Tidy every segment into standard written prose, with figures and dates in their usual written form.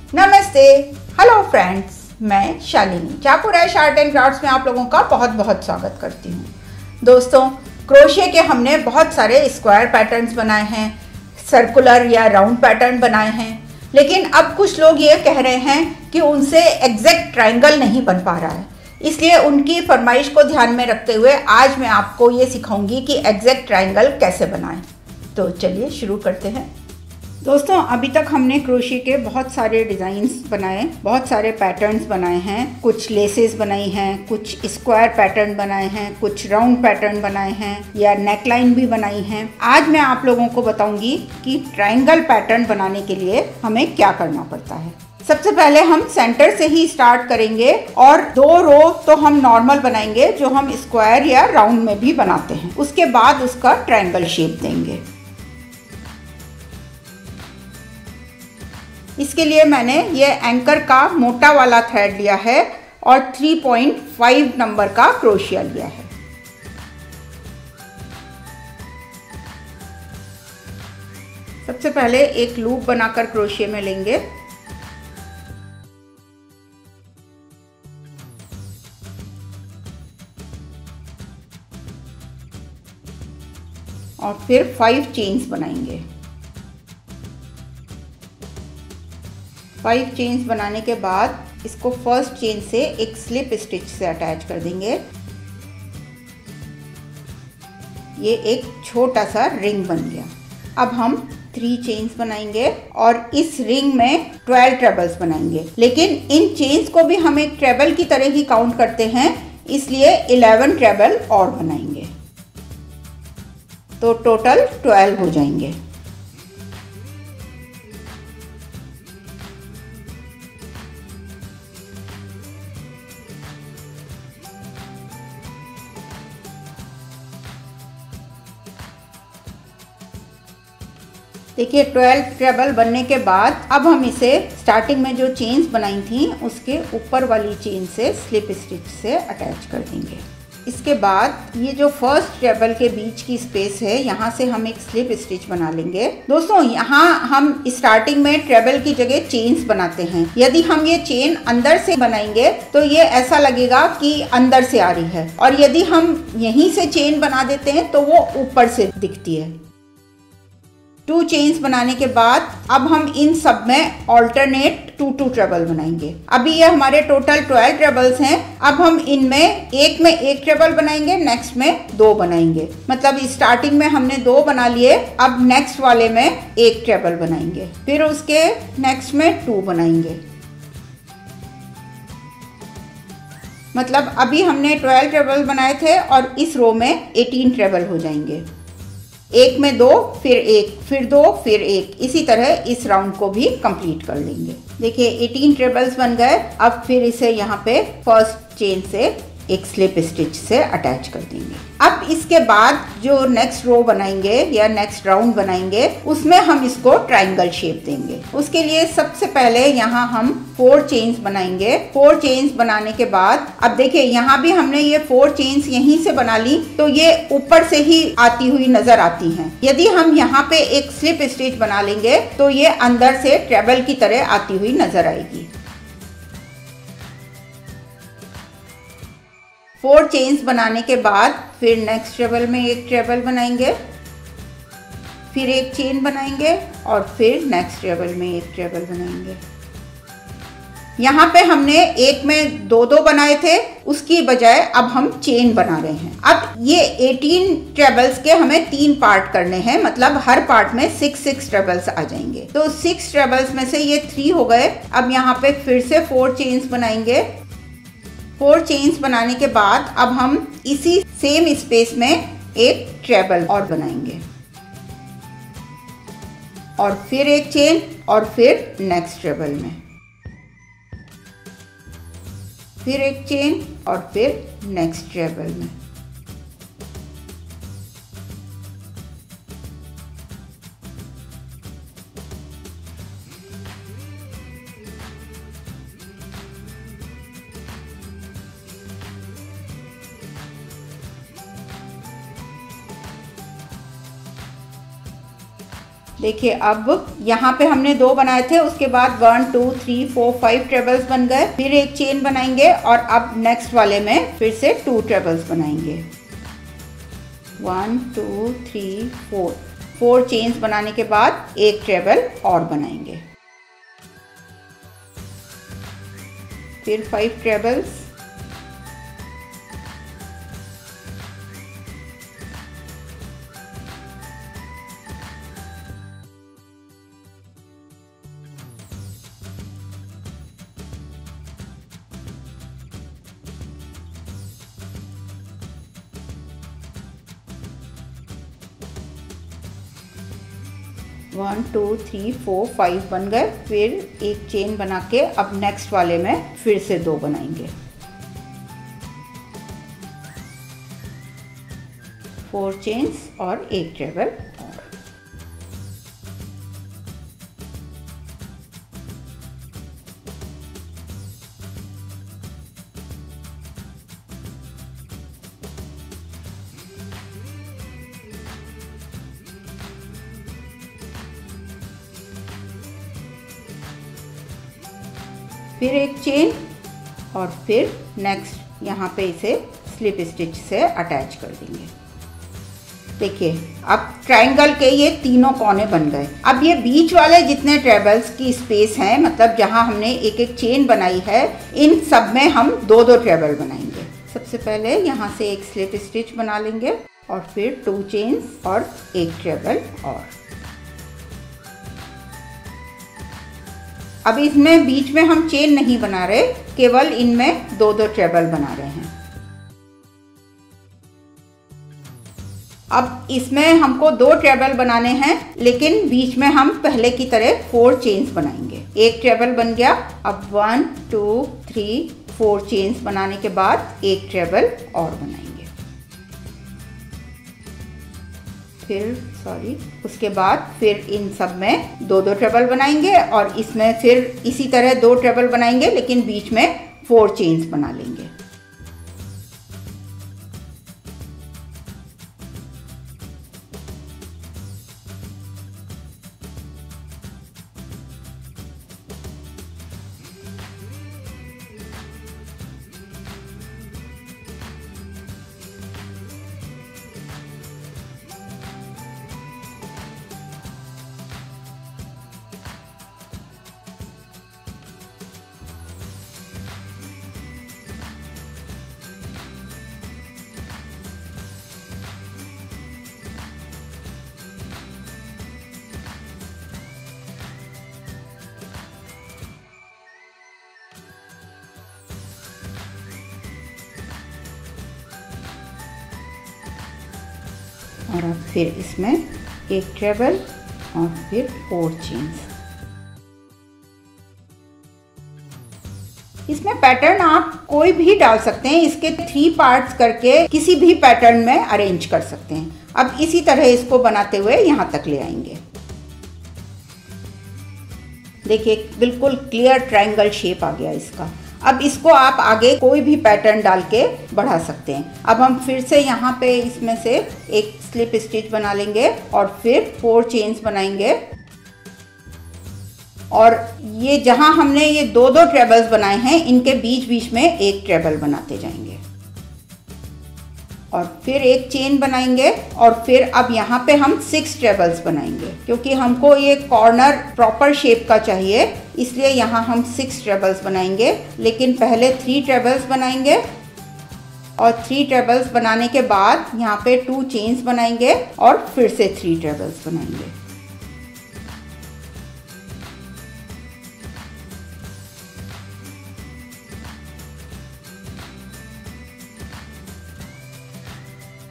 नमस्ते, hello friends, मैं Shalini चाकुराइश art and crafts में आप लोगों का बहुत बहुत स्वागत करती हूँ। दोस्तों, क्रोशे के हमने बहुत सारे स्क्वायर पैटर्न्स बनाए हैं, सर्कुलर या राउंड पैटर्न बनाए हैं, लेकिन अब कुछ लोग ये कह रहे हैं कि उनसे एग्जैक्ट ट्रायंगल नहीं बन पा रहा है। इसलिए उनकी फरमाइश को ध्यान में रखते हुए आज मैं आपको ये सिखाऊंगी कि एग्जैक्ट ट्रायंगल कैसे बनाएं। तो चलिए शुरू करते हैं। दोस्तों, अभी तक हमने क्रोशे के बहुत सारे डिज़ाइंस बनाए, बहुत सारे पैटर्न्स बनाए हैं। कुछ लेसेस बनाई हैं, कुछ स्क्वायर पैटर्न बनाए हैं, कुछ राउंड पैटर्न बनाए हैं या नेकलाइन भी बनाई हैं। आज मैं आप लोगों को बताऊंगी कि ट्रायंगल पैटर्न बनाने के लिए हमें क्या करना पड़ता है। सबसे पहले हम सेंटर से ही स्टार्ट करेंगे और 2 रो तो हम नॉर्मल बनाएंगे जो हम स्क्वायर या राउंड में भी बनाते हैं। उसके बाद उसका ट्रायंगल शेप देंगे। इसके लिए मैंने ये एंकर का मोटा वाला थ्रेड लिया है और 3.5 नंबर का क्रोशिया लिया है। सबसे पहले एक लूप बनाकर क्रोशिया में लेंगे और फिर 5 चेन्स बनाएंगे। 5 चेन्स बनाने के बाद इसको फर्स्ट चेन से एक स्लिप स्टिच से अटैच कर देंगे। ये एक छोटा सा रिंग बन गया। अब हम 3 चेन्स बनाएंगे और इस रिंग में 12 ट्रेबल्स बनाएंगे, लेकिन इन चेन्स को भी हम एक ट्रेबल की तरह ही काउंट करते हैं, इसलिए 11 ट्रेबल और बनाएंगे, तो टोटल 12 हो जाएंगे। देखिए, 12 ट्रेबल बनने के बाद अब हम इसे स्टार्टिंग में जो चेन्स बनाई थी उसके ऊपर वाली चेन से स्लिप स्टिच से अटैच कर देंगे। इसके बाद ये जो फर्स्ट ट्रेबल के बीच की स्पेस है, यहाँ से हम एक स्लिप स्टिच बना लेंगे। दोस्तों, यहाँ हम स्टार्टिंग में ट्रेबल की जगह चेन्स बनाते हैं। यदि हम ये चेन अंदर से बनाएंगे तो ये ऐसा लगेगा कि अंदर से आ रही है, और यदि हम यहीं से चेन बना देते हैं तो वो ऊपर से दिखती है। 2 चेन्स बनाने के बाद अब हम इन सब में ऑल्टरनेट 2 ट्रेबल बनाएंगे। अभी ये हमारे टोटल 12 ट्रेबल्स हैं। अब हम इनमें एक में 1 ट्रेबल बनाएंगे, नेक्स्ट में 2 बनाएंगे। मतलब स्टार्टिंग में हमने 2 बना लिए, अब नेक्स्ट वाले में 1 ट्रेबल बनाएंगे, फिर उसके नेक्स्ट में 2 बनाएंगे। मतलब अभी हमने 12 ट्रेबल बनाए थे और इस रो में 18 ट्रेबल हो जाएंगे। एक में 2, फिर 1, फिर 2, फिर 1, इसी तरह इस राउंड को भी कंप्लीट कर लेंगे। देखिए, 18 ट्रेबल्स बन गए। अब फिर इसे यहाँ पे फर्स्ट चेन से एक स्लिप स्टिच से अटैच कर देंगे। अब इसके बाद जो नेक्स्ट रो बनाएंगे या नेक्स्ट राउंड बनाएंगे उसमें हम इसको ट्रायंगल शेप देंगे। उसके लिए सबसे पहले यहाँ हम 4 चेन्स बनाएंगे। 4 चेन्स बनाने के बाद अब देखिए, यहाँ भी हमने ये 4 चेन्स यहीं से बना ली तो ये ऊपर से ही आती हुई नजर आती हैं। यदि हम यहाँ पे एक स्लिप स्टिच बना लेंगे तो ये अंदर से ट्रेबल की तरह आती हुई नजर आएगी। 4 चेन्स बनाने के बाद फिर नेक्स्ट ट्रेबल में 1 ट्रेबल बनाएंगे, फिर 1 चेन बनाएंगे और फिर नेक्स्ट ट्रेबल में 1 ट्रेबल बनाएंगे। यहाँ पे हमने एक में 2 बनाए थे, उसकी बजाय अब हम चेन बना रहे हैं। अब ये 18 ट्रेबल्स के हमें 3 पार्ट करने हैं, मतलब हर पार्ट में 6 ट्रेबल्स आ जाएंगे। तो 6 ट्रेबल्स में से ये 3 हो गए। अब यहाँ पे फिर से 4 चेन्स बनाएंगे। 4 चेन्स बनाने के बाद अब हम इसी सेम स्पेस में एक ट्रेबल और बनाएंगे और फिर 1 चेन और फिर नेक्स्ट ट्रेबल में फिर 1 चेन और फिर नेक्स्ट ट्रेबल में। देखिए अब यहाँ पे हमने 2 बनाए थे, उसके बाद 1 2 3 4 5 ट्रेबल्स बन गए। फिर एक चेन बनाएंगे और अब नेक्स्ट वाले में फिर से 2 ट्रेबल्स बनाएंगे। 1 2 3 4 चेन्स बनाने के बाद एक ट्रेबल और बनाएंगे। फिर 5 trebles, one two three four 5 बन गए। फिर एक चेन बना के अब नेक्स्ट वाले में फिर से 2 बनाएंगे। 4 चेन्स और एक ट्रेबल और। फिर एक चेन और फिर नेक्स्ट यहाँ पे इसे स्लिप स्टिच से अटैच कर देंगे। देखिए अब ट्रायंगल के ये तीनों कोने बन गए। अब ये बीच वाले जितने ट्रेबल्स की स्पेस हैं, मतलब जहाँ हमने एक एक चेन बनाई है, इन सब में हम 2-2 ट्रेबल बनाएंगे। सबसे पहले यहाँ से एक स्लिप स्टिच बना लेंगे और फिर 2 चेन्स और एक ट्रेबल और। अब इसमें बीच में हम चेन नहीं बना रहे, केवल इनमें 2-2 ट्रेबल बना रहे हैं। अब इसमें हमको 2 ट्रेबल बनाने हैं, लेकिन बीच में हम पहले की तरह 4 चेन्स बनाएंगे। एक ट्रेबल बन गया। अब 1 2 3 4 चेन्स बनाने के बाद एक ट्रेबल और बनाएंगे। उसके बाद फिर इन सब में 2-2 ट्रेबल बनाएंगे और इसमें फिर इसी तरह 2 ट्रेबल बनाएंगे, लेकिन बीच में 4 चेन्स बना लेंगे। और अब फिर इसमें एक ट्रेबल और फिर 4 चेन्स। इसमें पैटर्न आप कोई भी डाल सकते हैं, इसके 3 पार्ट्स करके किसी भी पैटर्न में अरेंज कर सकते हैं। अब इसी तरह इसको बनाते हुए यहाँ तक ले आएंगे। देखिए बिल्कुल क्लियर ट्रायंगल शेप आ गया इसका। अब इसको आप आगे कोई भी पैटर्न डाल के बढ़ा सकते हैं। अब हम फिर से यहाँ पे इसमें से एक स्लिप स्टिच बना लेंगे और फिर 4 चेन्स बनाएंगे। और ये जहाँ हमने ये 2-2 ट्रेबल्स बनाए हैं, इनके बीच बीच में एक ट्रेबल बनाते जाएंगे और फिर एक चेन बनाएंगे। और फिर अब यहाँ पे हम 6 ट्रेबल्स बनाएंगे, क्योंकि हमको ये कॉर्नर प्रॉपर शेप का चाहिए, इसलिए यहाँ हम 6 ट्रेबल्स बनाएंगे। लेकिन पहले 3 ट्रेबल्स बनाएंगे और 3 ट्रेबल्स बनाने के बाद यहाँ पे 2 चेन्स बनाएंगे और फिर से 3 ट्रेबल्स बनाएंगे।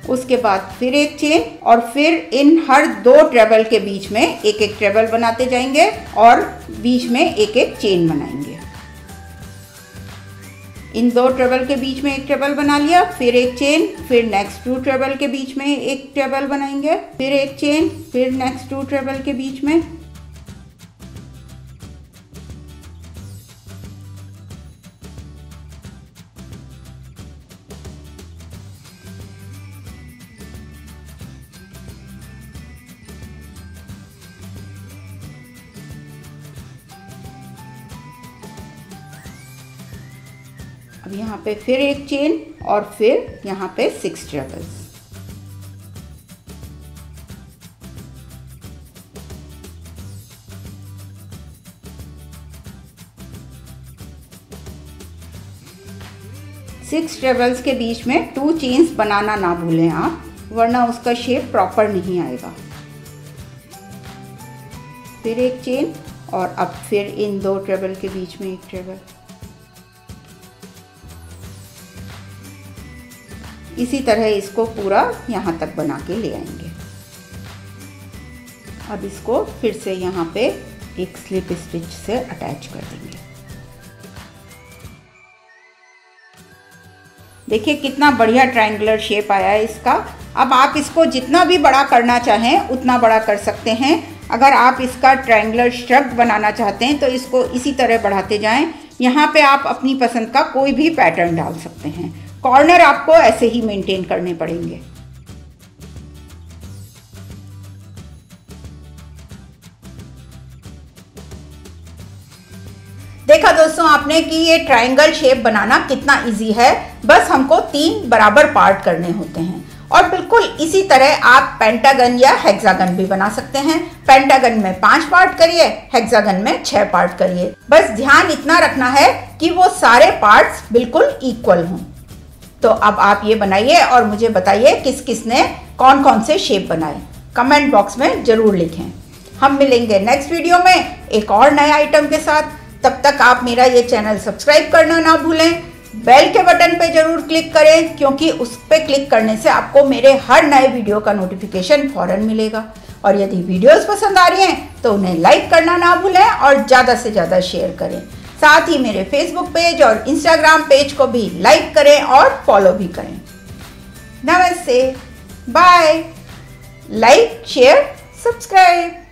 उसके बाद फिर एक चेन और फिर इन हर 2 ट्रेबल के बीच में एक एक ट्रेबल बनाते जाएंगे और बीच में एक एक चेन बनाएंगे। इन 2 ट्रेबल के बीच में एक ट्रेबल बना लिया, फिर एक चेन, फिर नेक्स्ट 2 ट्रेबल के बीच में एक ट्रेबल बनाएंगे, फिर एक चेन, फिर नेक्स्ट 2 ट्रेबल के बीच में। अब यहाँ पे फिर एक चेन और फिर यहाँ पे 6 ट्रेबल्स। सिक्स ट्रेबल्स के बीच में 2 चेन्स बनाना ना भूलें आप, वरना उसका शेप प्रॉपर नहीं आएगा। फिर एक चेन और अब फिर इन 2 ट्रेबल के बीच में एक ट्रेबल। इसी तरह इसको पूरा यहाँ तक बना के ले आएंगे। अब इसको फिर से यहाँ पे एक स्लिप स्टिच से अटैच कर देंगे। देखिए कितना बढ़िया ट्रायंगुलर शेप आया है इसका। अब आप इसको जितना भी बड़ा करना चाहें उतना बड़ा कर सकते हैं। अगर आप इसका ट्रायंगुलर श्रग बनाना चाहते हैं तो इसको इसी तरह बढ़ाते जाएं। यहाँ पे आप अपनी पसंद का कोई भी पैटर्न डाल सकते हैं। कॉर्नर आपको ऐसे ही मेंटेन करने पड़ेंगे। देखा दोस्तों आपने कि ये ट्रायंगल शेप बनाना कितना इजी है। बस हमको 3 बराबर पार्ट करने होते हैं और बिल्कुल इसी तरह आप पेंटागन या हेक्सागन भी बना सकते हैं। पेंटागन में 5 पार्ट करिए, हेक्सागन में 6 पार्ट करिए। बस ध्यान इतना रखना है कि वो सारे पार्ट्स बिल्कुल इक्वल हों। तो अब आप ये बनाइए और मुझे बताइए किस किस ने कौन कौन से शेप बनाए। कमेंट बॉक्स में जरूर लिखें। हम मिलेंगे नेक्स्ट वीडियो में एक और नए आइटम के साथ। तब तक आप मेरा ये चैनल सब्सक्राइब करना ना भूलें। बेल के बटन पे जरूर क्लिक करें, क्योंकि उस पर क्लिक करने से आपको मेरे हर नए वीडियो का नोटिफिकेशन फौरन मिलेगा। और यदि वीडियोस पसंद आ रही हैं तो उन्हें लाइक करना ना भूलें और ज़्यादा से ज़्यादा शेयर करें। साथ ही मेरे फेसबुक पेज और इंस्टाग्राम पेज को भी लाइक करें और फॉलो भी करें। नमस्ते, बाय। Like, share, subscribe.